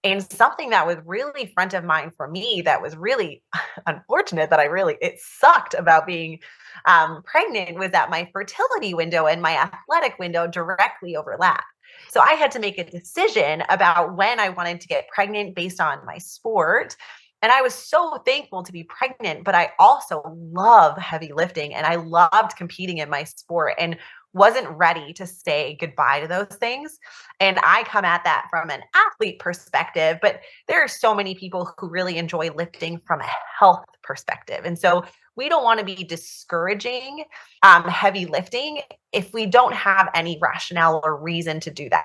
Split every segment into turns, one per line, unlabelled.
And something that was really front of mind for me that was really unfortunate that it sucked about being pregnant was that my fertility window and my athletic window directly overlap. So I had to make a decision about when I wanted to get pregnant based on my sport. And I was so thankful to be pregnant, but I also love heavy lifting and I loved competing in my sport and wasn't ready to say goodbye to those things. And I come at that from an athlete perspective, but there are so many people who really enjoy lifting from a health perspective. And so we don't want to be discouraging heavy lifting if we don't have any rationale or reason to do that.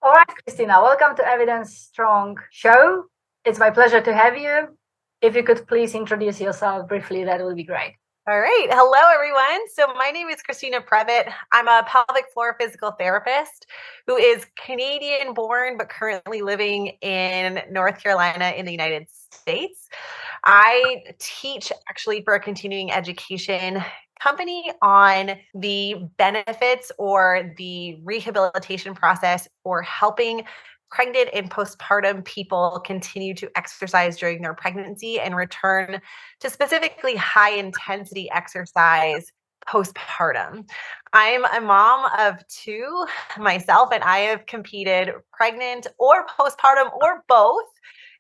All right, Christina, welcome to Evidence Strong Show. It's my pleasure to have you. If you could please introduce yourself briefly, that would be great.
All right. Hello, everyone. So my name is Christina Prevett. I'm a pelvic floor physical therapist who is Canadian born, but currently living in North Carolina in the United States. I teach actually for a continuing education company on the benefits or the rehabilitation process for helping pregnant and postpartum people continue to exercise during their pregnancy and return to specifically high intensity exercise postpartum. I'm a mom of two myself, and I have competed pregnant or postpartum or both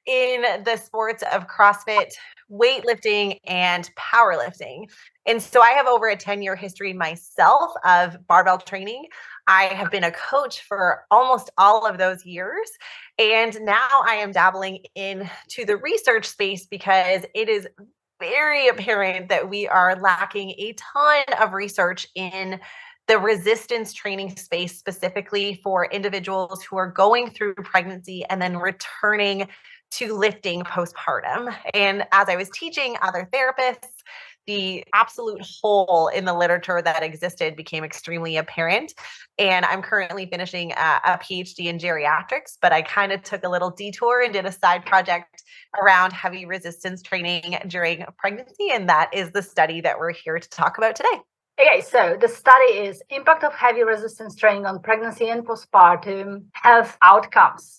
in the sports of CrossFit, weightlifting, and powerlifting. And so I have over a 10-year history myself of barbell training. I have been a coach for almost all of those years. And now I am dabbling into the research space because it is very apparent that we are lacking a ton of research in the resistance training space, specifically for individuals who are going through pregnancy and then returning to lifting postpartum. And as I was teaching other therapists, the absolute hole in the literature that existed became extremely apparent. And I'm currently finishing a PhD in geriatrics, but I kind of took a little detour and did a side project around heavy resistance training during pregnancy. And that is the study that we're here to talk about today.
Okay, so the study is Impact of Heavy Resistance Training on Pregnancy and Postpartum Health Outcomes.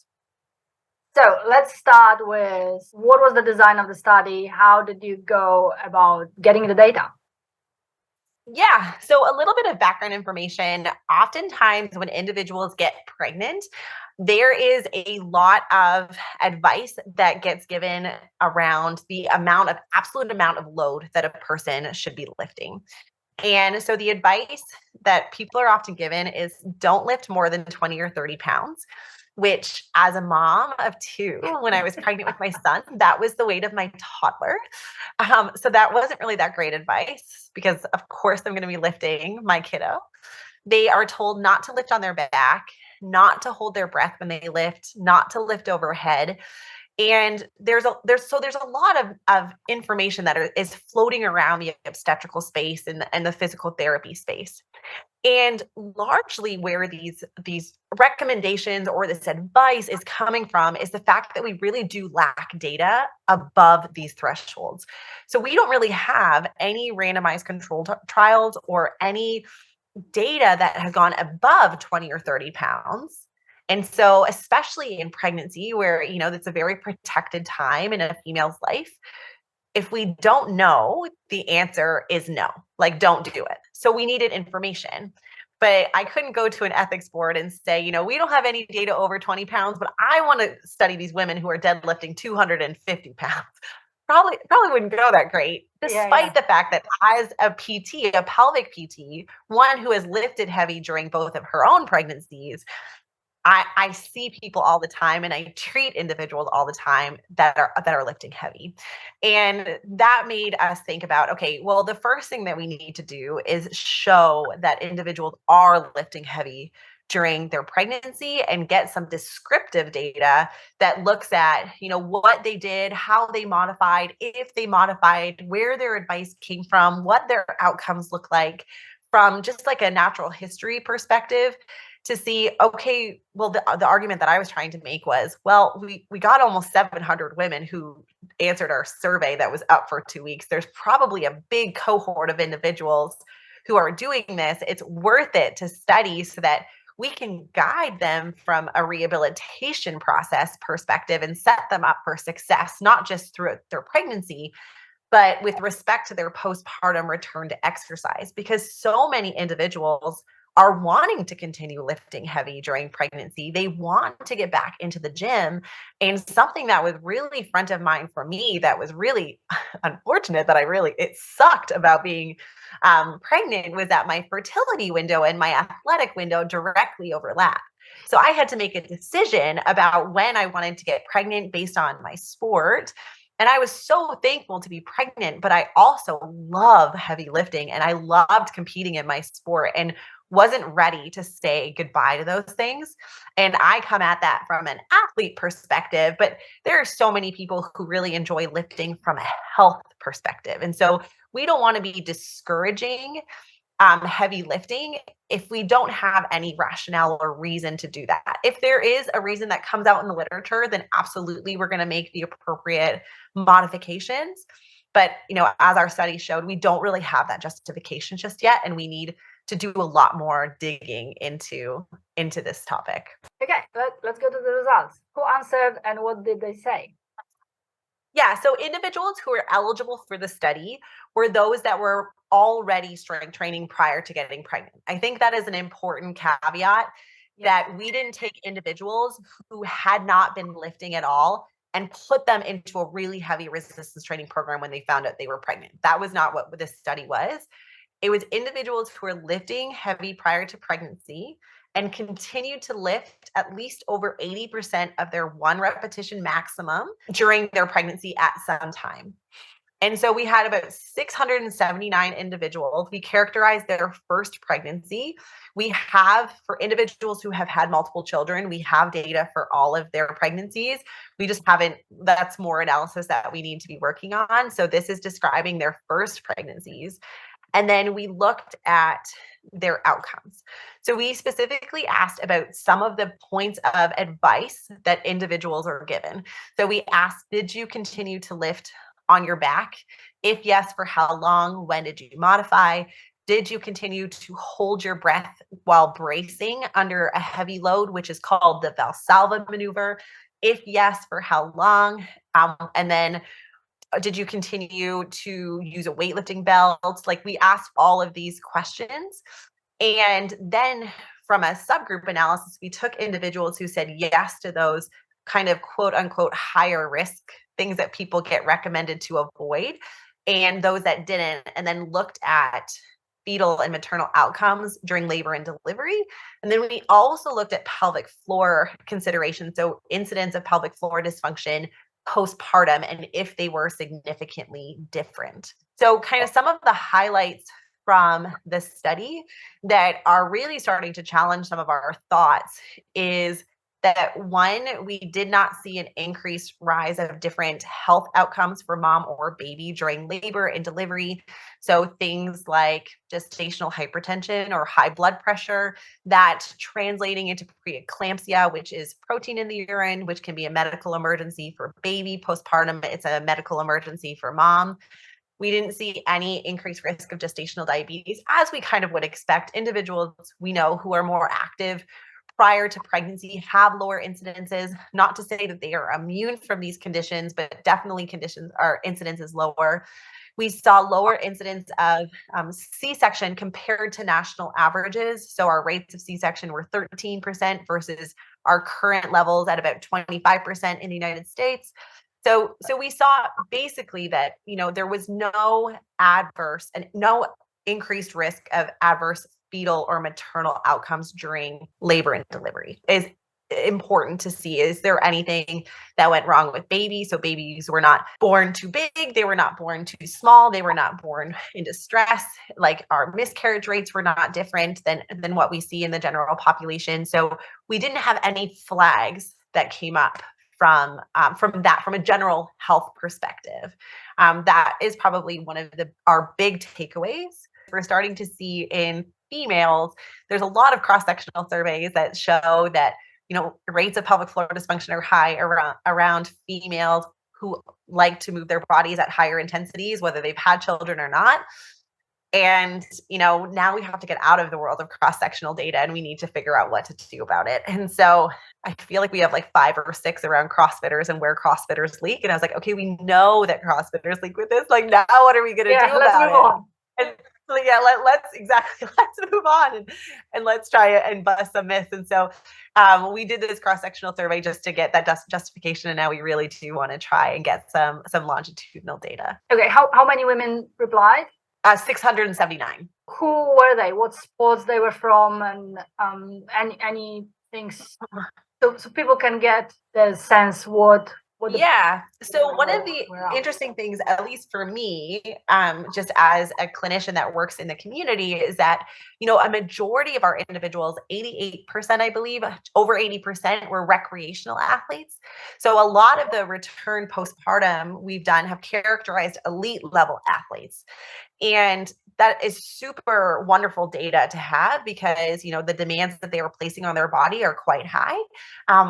So let's start with what was the design of the study? How did you go about getting the data?
Yeah, so a little bit of background information. Oftentimes, when individuals get pregnant, there is a lot of advice that gets given around the absolute amount of load that a person should be lifting. And so the advice that people are often given is don't lift more than 20 or 30 pounds, which as a mom of two, when I was pregnant with my son, that was the weight of my toddler. So that wasn't really that great advice because, of course, I'm going to be lifting my kiddo. They are told not to lift on their back, not to hold their breath when they lift, not to lift overhead. And there's a lot of information that is floating around the obstetrical space and the physical therapy space. And largely where these recommendations or this advice is coming from is the fact that we really do lack data above these thresholds. So we don't really have any randomized controlled trials or any data that has gone above 20 or 30 pounds. And so, especially in pregnancy, where, that's a very protected time in a female's life, if we don't know, the answer is no, like, don't do it. So we needed information. But I couldn't go to an ethics board and say, we don't have any data over 20 pounds, but I want to study these women who are deadlifting 250 pounds. Probably wouldn't go that great, despite the fact that as a PT, a pelvic PT, one who has lifted heavy during both of her own pregnancies, I see people all the time and I treat individuals all the time that are lifting heavy. And that made us think about, okay, well, the first thing that we need to do is show that individuals are lifting heavy during their pregnancy and get some descriptive data that looks at, what they did, how they modified, if they modified, where their advice came from, what their outcomes look like from just like a natural history perspective, to see, okay, well, the argument that I was trying to make was, well, we got almost 700 women who answered our survey that was up for 2 weeks. There's probably a big cohort of individuals who are doing this. It's worth it to study so that we can guide them from a rehabilitation process perspective and set them up for success, not just through their pregnancy, but with respect to their postpartum return to exercise, because so many individuals are wanting to continue lifting heavy during pregnancy. They want to get back into the gym. And something that was really front of mind for me that was really unfortunate that it sucked about being pregnant was that my fertility window and my athletic window directly overlap. So I had to make a decision about when I wanted to get pregnant based on my sport. And I was so thankful to be pregnant, but I also love heavy lifting and I loved competing in my sport and wasn't ready to say goodbye to those things. And I come at that from an athlete perspective, but there are so many people who really enjoy lifting from a health perspective. And so we don't want to be discouraging heavy lifting if we don't have any rationale or reason to do that. If there is a reason that comes out in the literature, then absolutely we're going to make the appropriate modifications. But, as our study showed, we don't really have that justification just yet, and we need to do a lot more digging into this topic.
Okay, let's go to the results. Who answered and what did they say?
Yeah, so individuals who were eligible for the study were those that were already strength training prior to getting pregnant. I think that is an important caveat that we didn't take individuals who had not been lifting at all and put them into a really heavy resistance training program when they found out they were pregnant. That was not what this study was. It was individuals who were lifting heavy prior to pregnancy and continued to lift at least over 80% of their 1 repetition maximum during their pregnancy at some time. And so we had about 679 individuals. We characterized their first pregnancy. We have, for individuals who have had multiple children, we have data for all of their pregnancies. We just haven't, that's more analysis that we need to be working on. So this is describing their first pregnancies. And then we looked at their outcomes. So we specifically asked about some of the points of advice that individuals are given. So we asked, did you continue to lift on your back? If yes, for how long? When did you modify? Did you continue to hold your breath while bracing under a heavy load, which is called the Valsalva maneuver? If yes, for how long? And then did you continue to use a weightlifting belt? Like, we asked all of these questions. And then from a subgroup analysis, we took individuals who said yes to those kind of quote unquote higher risk things that people get recommended to avoid, and those that didn't, and then looked at fetal and maternal outcomes during labor and delivery. And then we also looked at pelvic floor considerations, so incidence of pelvic floor dysfunction postpartum, and if they were significantly different. So kind of some of the highlights from the study that are really starting to challenge some of our thoughts is that, one, we did not see an increased rise of different health outcomes for mom or baby during labor and delivery. So things like gestational hypertension or high blood pressure, that translating into preeclampsia, which is protein in the urine, which can be a medical emergency for baby. Postpartum, it's a medical emergency for mom. We didn't see any increased risk of gestational diabetes, as we kind of would expect. Individuals we know who are more active prior to pregnancy have lower incidences. Not to say that they are immune from these conditions, but definitely incidence is lower. We saw lower incidence of C-section compared to national averages. So our rates of C-section were 13% versus our current levels at about 25% in the United States. So we saw basically that, there was no adverse and no increased risk of adverse fetal or maternal outcomes during labor and delivery. Is important to see. Is there anything that went wrong with babies? So babies were not born too big, they were not born too small, they were not born in distress. Like, our miscarriage rates were not different than what we see in the general population. So we didn't have any flags that came up from a general health perspective. That is probably one of our big takeaways. We're starting to see in females, there's a lot of cross-sectional surveys that show that rates of pelvic floor dysfunction are high around females who like to move their bodies at higher intensities, whether they've had children or not. And, now we have to get out of the world of cross-sectional data and we need to figure out what to do about it. And so I feel like we have like 5 or 6 around CrossFitters and where CrossFitters leak. And I was like, okay, we know that CrossFitters leak with this. Like, now what are we going to do
let's
about
move
it?
on.
And so, let's move on and let's try it and bust some myths. And so we did this cross-sectional survey just to get that justification. And now we really do want to try and get some longitudinal data.
Okay, how many women replied?
679.
Who were they? What sports they were from, and any things, so people can get the sense what.
So one of the interesting things, at least for me, just as a clinician that works in the community, is that, a majority of our individuals, 88%, I believe, over 80% were recreational athletes. So a lot of the return postpartum we've done have characterized elite level athletes. And that is super wonderful data to have because, the demands that they were placing on their body are quite high.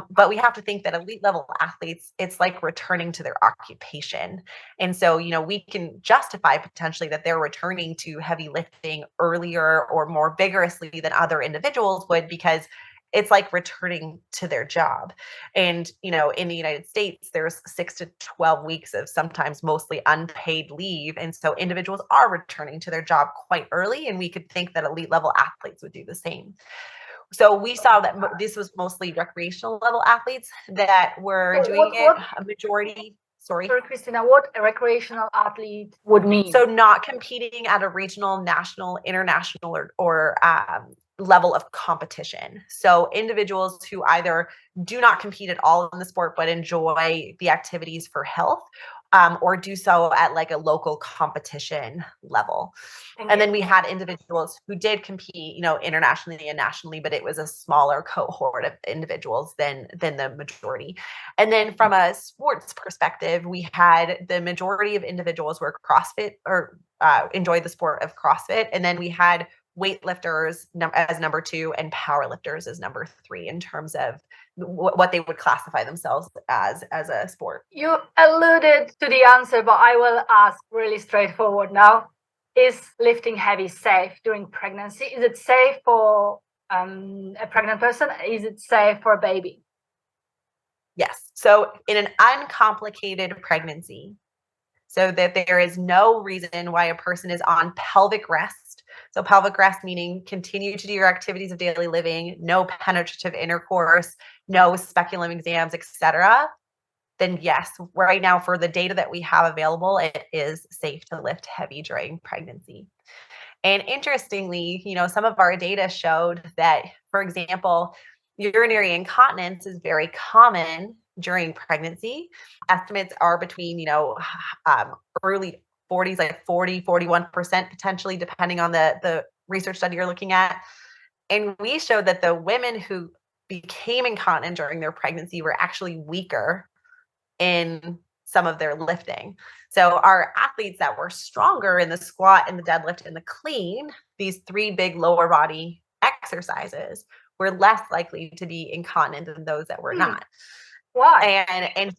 But we have to think that elite level athletes, it's like returning to their occupation. And so, we can justify potentially that they're returning to heavy lifting earlier or more vigorously than other individuals would, because it's like returning to their job. And, in the United States, there's 6 to 12 weeks of sometimes mostly unpaid leave. And so individuals are returning to their job quite early. And we could think that elite level athletes would do the same. So we saw that this was mostly recreational level athletes that were doing it. A majority. Sorry,
Christina, what a recreational athlete would mean?
So not competing at a regional, national, international, or level of competition. So individuals who either do not compete at all in the sport, but enjoy the activities for health, or do so at like a local competition level. And then we had individuals who did compete, internationally and nationally, but it was a smaller cohort of individuals than the majority. And then from a sports perspective, we had the majority of individuals were CrossFit or enjoyed the sport of CrossFit. And then we had weightlifters as number 2 and powerlifters as number 3 in terms of what they would classify themselves as a sport.
You alluded to the answer, but I will ask really straightforward now. Is lifting heavy safe during pregnancy? Is it safe for a pregnant person? Is it safe for a baby?
Yes. So in an uncomplicated pregnancy, so that there is no reason why a person is on pelvic rest. So pelvic rest meaning continue to do your activities of daily living, no penetrative intercourse, no speculum exams, etc. Then yes, right now for the data that we have available, it is safe to lift heavy during pregnancy. And interestingly, some of our data showed that, for example, urinary incontinence is very common during pregnancy. Estimates are between, early 40s, like 40, 41% potentially, depending on the research study you're looking at. And we showed that the women who became incontinent during their pregnancy were actually weaker in some of their lifting. So our athletes that were stronger in the squat and the deadlift and the clean, these 3 big lower body exercises, were less likely to be incontinent than those that were not.
Why?
And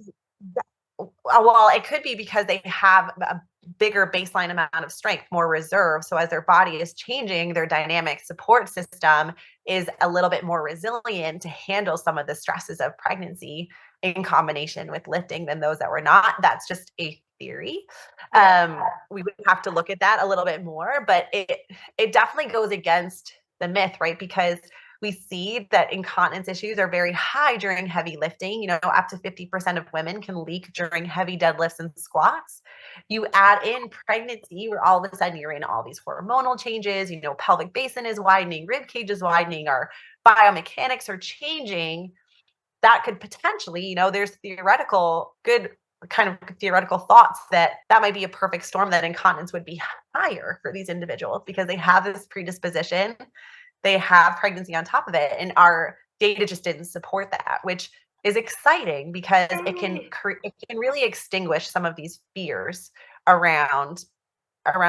well, it could be because they have a bigger baseline amount of strength, more reserve. So as their body is changing, their dynamic support system is a little bit more resilient to handle some of the stresses of pregnancy in combination with lifting than those that were not. That's just a theory. We would have to look at that a little bit more, but it definitely goes against the myth, right? Because we see that incontinence issues are very high during heavy lifting. Up to 50% of women can leak during heavy deadlifts and squats. You add in pregnancy, where all of a sudden you're in all these hormonal changes, pelvic basin is widening, rib cage is widening, our biomechanics are changing. That could potentially, there's good kind of theoretical thoughts that might be a perfect storm, that incontinence would be higher for these individuals because they have this predisposition. They have pregnancy on top of it, and our data just didn't support that, which is exciting because it can really extinguish some of these fears around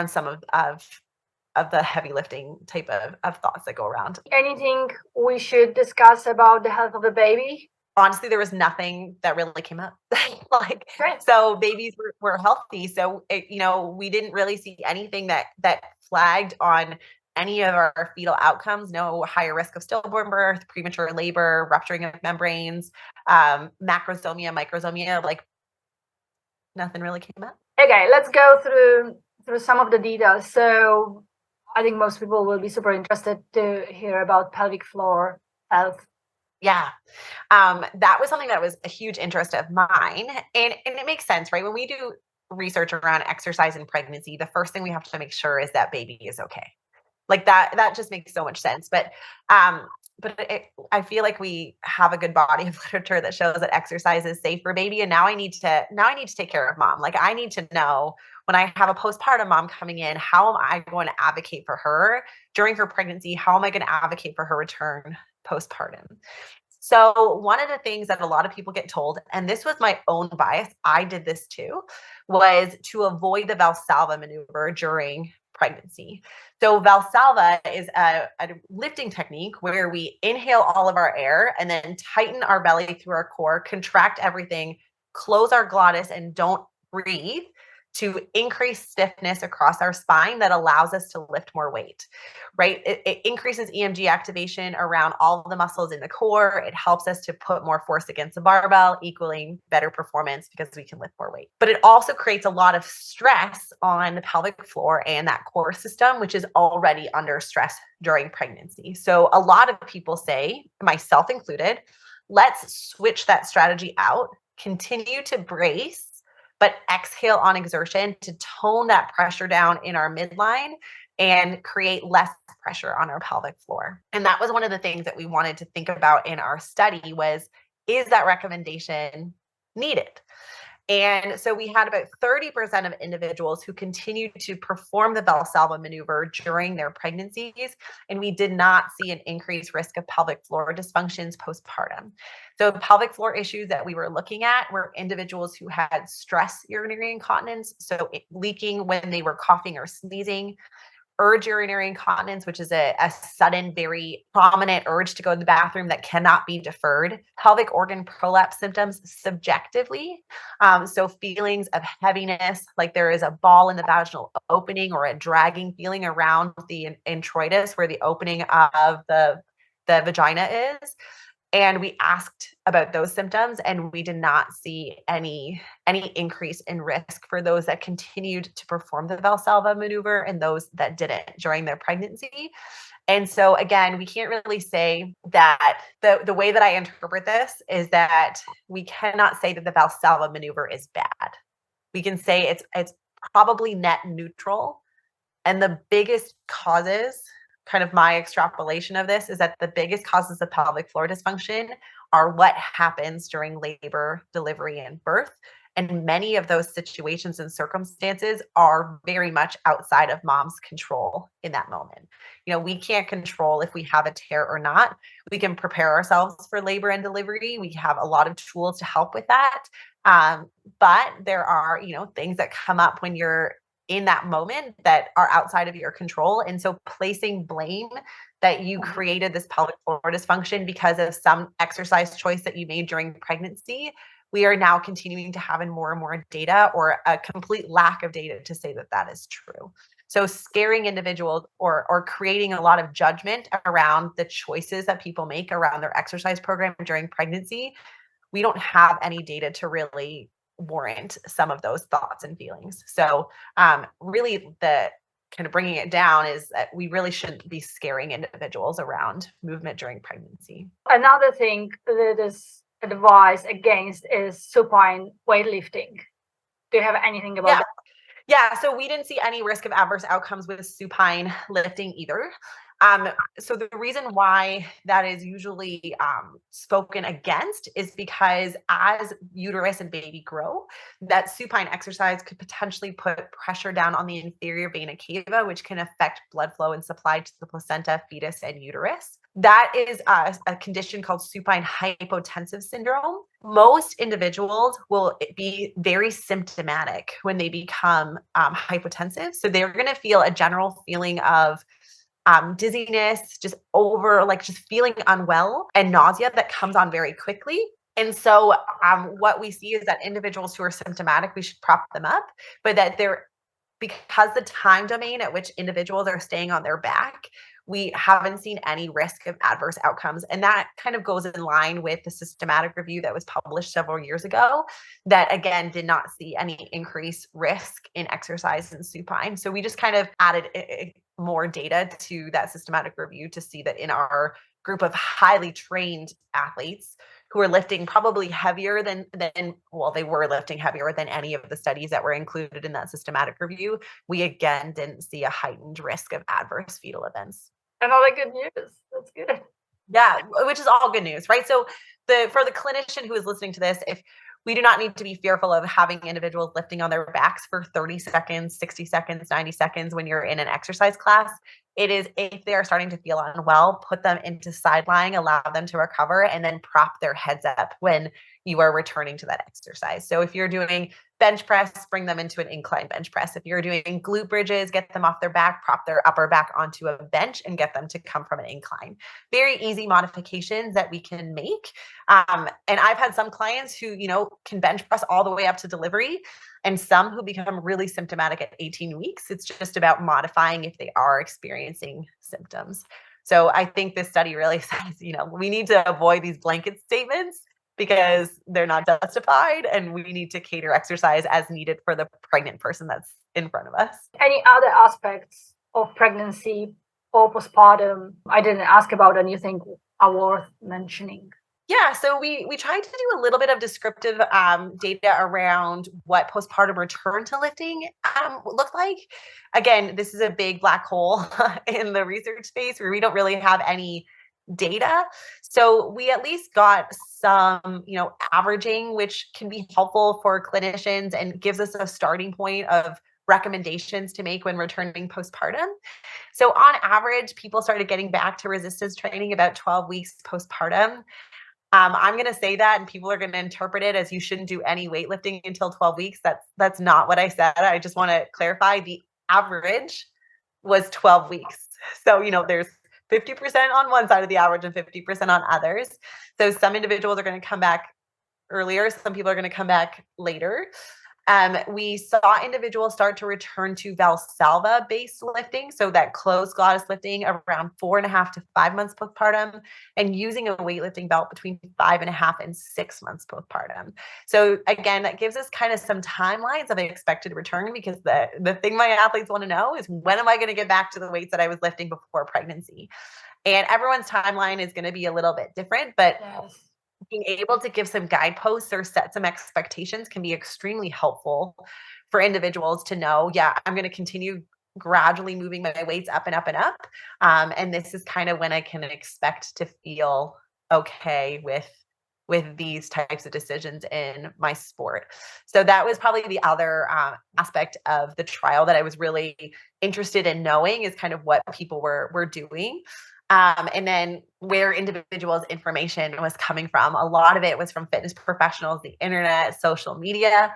some of the heavy lifting type of thoughts that go around.
Anything we should discuss about the health of the baby?
Honestly, there was nothing that really came up. So babies were healthy. So we didn't really see anything that flagged on any of our fetal outcomes, no higher risk of stillborn birth, premature labor, rupturing of membranes, macrosomia, microsomia, like nothing really came up.
Okay, let's go through some of the details. So I think most people will be super interested to hear about pelvic floor health.
Yeah. That was something that was a huge interest of mine. And it makes sense, right? When we do research around exercise and pregnancy, the first thing we have to make sure is that baby is okay. Like that just makes so much sense. But I feel like we have a good body of literature that shows that exercise is safe for baby. And now I need to take care of mom. Like I need to know when I have a postpartum mom coming in, how am I going to advocate for her during her pregnancy? How am I going to advocate for her return postpartum? So one of the things that a lot of people get told, and this was my own bias, I did this too, was to avoid the Valsalva maneuver during pregnancy. So Valsalva is a lifting technique where we inhale all of our air and then tighten our belly through our core, contract everything, close our glottis, and don't breathe to increase stiffness across our spine that allows us to lift more weight, right? It increases EMG activation around all of the muscles in the core. It helps us to put more force against the barbell, equaling better performance because we can lift more weight. But it also creates a lot of stress on the pelvic floor and that core system, which is already under stress during pregnancy. So a lot of people say, myself included, let's switch that strategy out, continue to brace, but exhale on exertion to tone that pressure down in our midline and create less pressure on our pelvic floor. And that was one of the things that we wanted to think about in our study was, is that recommendation needed? And so we had about 30% of individuals who continued to perform the Valsalva maneuver during their pregnancies, and we did not see an increased risk of pelvic floor dysfunctions postpartum. So pelvic floor issues that we were looking at were individuals who had stress urinary incontinence, so leaking when they were coughing or sneezing, urge urinary incontinence, which is a sudden, very prominent urge to go to the bathroom that cannot be deferred, pelvic organ prolapse symptoms subjectively. So feelings of heaviness, like there is a ball in the vaginal opening or a dragging feeling around the introitus where the opening of the vagina is. And we asked about those symptoms, and we did not see any increase in risk for those that continued to perform the Valsalva maneuver and those that didn't during their pregnancy. And so again, we can't really say that the way that I interpret this is that we cannot say that the Valsalva maneuver is bad. We can say it's probably net neutral. And the biggest causes, kind of my extrapolation of this, is that the biggest causes of pelvic floor dysfunction are what happens during labor, delivery, and birth. And many of those situations and circumstances are very much outside of mom's control in that moment. We can't control if we have a tear or not. We can prepare ourselves for labor and delivery. We have a lot of tools to help with that. But there are, things that come up when you're in that moment that are outside of your control. And so placing blame that you created this pelvic floor dysfunction because of some exercise choice that you made during pregnancy, we are now continuing to have more and more data, or a complete lack of data to say that that is true. So scaring individuals or creating a lot of judgment around the choices that people make around their exercise program during pregnancy, we don't have any data to really warrant some of those thoughts and feelings. So really the kind of bringing it down is that we really shouldn't be scaring individuals around movement during pregnancy.
Another thing that is advised against is supine weightlifting. Do you have anything about that?
Yeah, so we didn't see any risk of adverse outcomes with supine lifting either. So the reason why that is usually spoken against is because as uterus and baby grow, that supine exercise could potentially put pressure down on the inferior vena cava, which can affect blood flow and supply to the placenta, fetus, and uterus. That is a condition called supine hypotensive syndrome. Most individuals will be very symptomatic when they become hypotensive. So they're going to feel a general feeling of dizziness, just feeling unwell, and nausea that comes on very quickly. And so what we see is that individuals who are symptomatic, we should prop them up, but that they're because the time domain at which individuals are staying on their back, we haven't seen any risk of adverse outcomes. And that kind of goes in line with the systematic review that was published several years ago that, again, did not see any increased risk in exercise in supine. So we just kind of added more data to that systematic review to see that in our group of highly trained athletes who are lifting probably heavier than well, they were lifting heavier than any of the studies that were included in that systematic review, we again didn't see a heightened risk of adverse fetal events.
Another good news. That's good.
Yeah, which is all good news, right? So for the clinician who is listening to this, if we do not need to be fearful of having individuals lifting on their backs for 30 seconds, 60 seconds, 90 seconds when you're in an exercise class. It is, if they are starting to feel unwell, put them into side lying, allow them to recover, and then prop their heads up when you are returning to that exercise. So if you're doing bench press, bring them into an incline bench press. If you're doing glute bridges, get them off their back, prop their upper back onto a bench and get them to come from an incline. Very easy modifications that we can make. And I've had some clients who, can bench press all the way up to delivery, and some who become really symptomatic at 18 weeks. It's just about modifying if they are experiencing symptoms. So I think this study really says, we need to avoid these blanket statements because they're not justified, and we need to cater exercise as needed for the pregnant person that's in front of us.
Any other aspects of pregnancy or postpartum I didn't ask about and you think are worth mentioning?
Yeah, so we tried to do a little bit of descriptive data around what postpartum return to lifting looked like. Again, this is a big black hole in the research space where we don't really have any data. So we at least got some, averaging, which can be helpful for clinicians and gives us a starting point of recommendations to make when returning postpartum. So on average, people started getting back to resistance training about 12 weeks postpartum. I'm going to say that, and people are going to interpret it as you shouldn't do any weightlifting until 12 weeks. That's not what I said. I just want to clarify the average was 12 weeks. So, there's 50% on one side of the average and 50% on others. So some individuals are going to come back earlier. Some people are going to come back later. We saw individuals start to return to Valsalva based lifting, so that closed glottis lifting around 4.5 to 5 months postpartum, and using a weightlifting belt between 5.5 and 6 months postpartum. So again, that gives us kind of some timelines of an expected return, because the thing my athletes want to know is, when am I going to get back to the weights that I was lifting before pregnancy? And everyone's timeline is going to be a little bit different, but yes, being able to give some guideposts or set some expectations can be extremely helpful for individuals to know, I'm going to continue gradually moving my weights up and up and up. And this is kind of when I can expect to feel okay with these types of decisions in my sport. So that was probably the other aspect of the trial that I was really interested in knowing, is kind of what people were doing. And then where individuals' information was coming from. A lot of it was from fitness professionals, the internet, social media,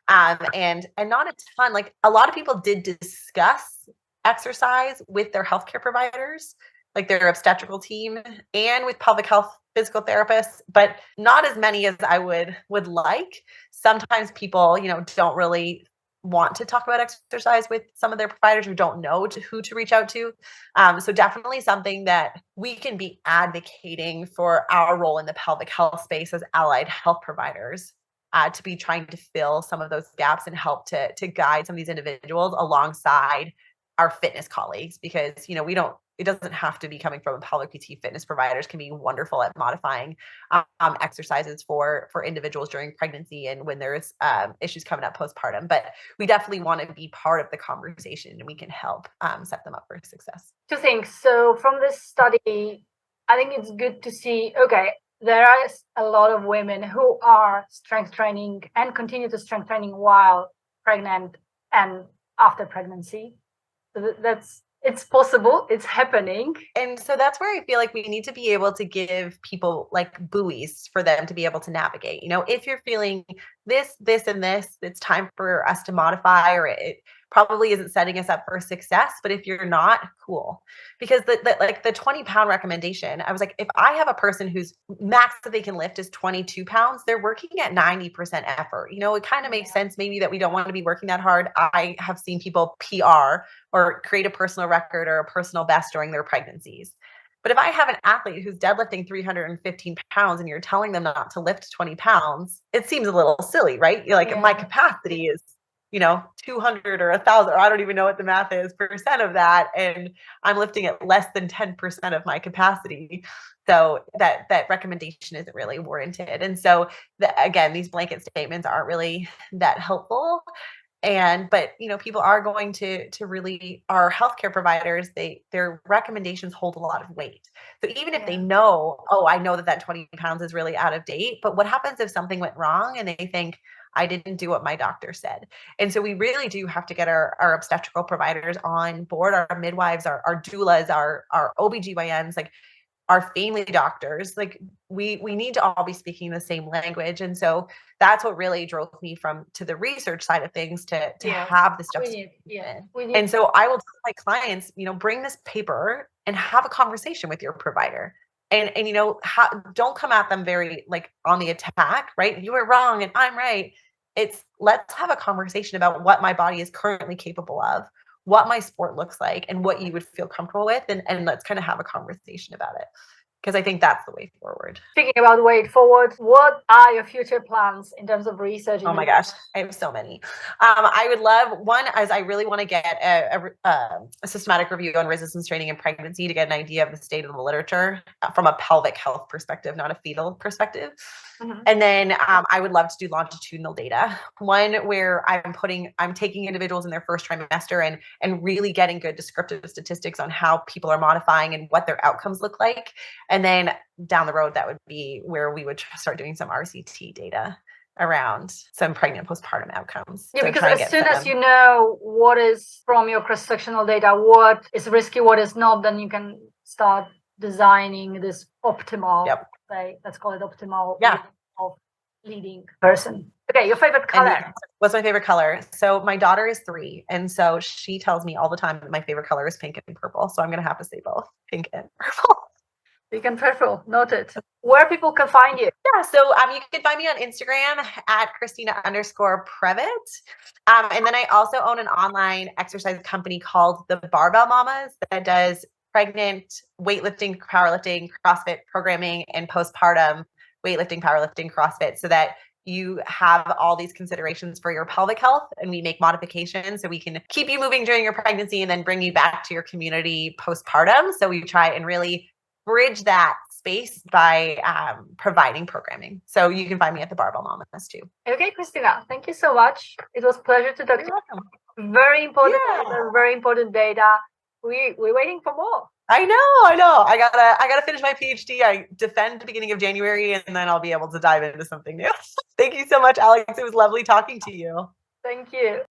and not a ton. Like, a lot of people did discuss exercise with their healthcare providers, like their obstetrical team, and with pelvic health physical therapists, but not as many as I would like. Sometimes people, don't really want to talk about exercise with some of their providers who don't know who to reach out to. So definitely something that we can be advocating for our role in the pelvic health space as allied health providers, to be trying to fill some of those gaps and help to guide some of these individuals alongside our fitness colleagues, because, it doesn't have to be coming from a pelvic PT. Fitness providers can be wonderful at modifying exercises for individuals during pregnancy and when there's issues coming up postpartum. But we definitely want to be part of the conversation, and we can help set them up for success.
Two things. So from this study, I think it's good to see, okay, there are a lot of women who are strength training and continue to strength training while pregnant and after pregnancy. So it's possible, it's happening.
And so that's where I feel like we need to be able to give people like buoys for them to be able to navigate. If you're feeling this, and this, it's time for us to modify, or probably isn't setting us up for success. But if you're not, cool. Because the 20-pound recommendation, I was like, if I have a person whose max that they can lift is 22 pounds, they're working at 90% effort. It kind of makes sense maybe that we don't want to be working that hard. I have seen people PR or create a personal record or a personal best during their pregnancies. But if I have an athlete who's deadlifting 315 pounds and you're telling them not to lift 20 pounds, it seems a little silly, right? You're like, my capacity is, 200 or 1,000, or I don't even know what the math is, percent of that. And I'm lifting at less than 10% of my capacity. So that recommendation isn't really warranted. And so again, these blanket statements aren't really that helpful. But people are going to really, our healthcare providers, their recommendations hold a lot of weight. So even if they know, I know that 20 pounds is really out of date, but what happens if something went wrong and they think, I didn't do what my doctor said? And so we really do have to get our obstetrical providers on board, our midwives, our doulas, our OBGYNs, like our family doctors. Like we need to all be speaking the same language. And so that's what really drove me to the research side of things to have this juxtaposition. And so I will tell my clients, bring this paper and have a conversation with your provider. And don't come at them very like on the attack, right? You were wrong and I'm right. It's let's have a conversation about what my body is currently capable of, what my sport looks like, and what you would feel comfortable with. And let's kind of have a conversation about it. Because I think that's the way forward.
Speaking about way forward, what are your future plans in terms of research?
Oh my gosh, I have so many. I would love, one, as I really want to get a systematic review on resistance training in pregnancy to get an idea of the state of the literature from a pelvic health perspective, not a fetal perspective. Mm-hmm. And then I would love to do longitudinal data, one where I'm taking individuals in their first trimester and really getting good descriptive statistics on how people are modifying and what their outcomes look like. And then down the road, that would be where we would start doing some RCT data around some pregnant postpartum outcomes.
Yeah, so because as soon as you know what is from your cross-sectional data, what is risky, what is not, then you can start designing this optimal, let's call it optimal of leading person. Okay, your favorite color.
What's my favorite color? So my daughter is 3, and so she tells me all the time that my favorite color is pink and purple. So I'm going to have to say both, pink and purple.
Pink and purple, noted. Where people can find you?
Yeah, so you can find me on Instagram at Christina_Prevett. And then I also own an online exercise company called the Barbell Mamas that does pregnant weightlifting, powerlifting, CrossFit programming, and postpartum weightlifting, powerlifting, CrossFit, so that you have all these considerations for your pelvic health, and we make modifications so we can keep you moving during your pregnancy and then bring you back to your community postpartum. So we try and really bridge that space by providing programming. So you can find me at the Barbell Mamas too.
Okay, Christina, thank you so much. It was a pleasure to talk to you. Very important, very important data. We're waiting for more.
I know. I gotta finish my PhD. I defend at the beginning of January, and then I'll be able to dive into something new. Thank you so much, Alex. It was lovely talking to you.
Thank you.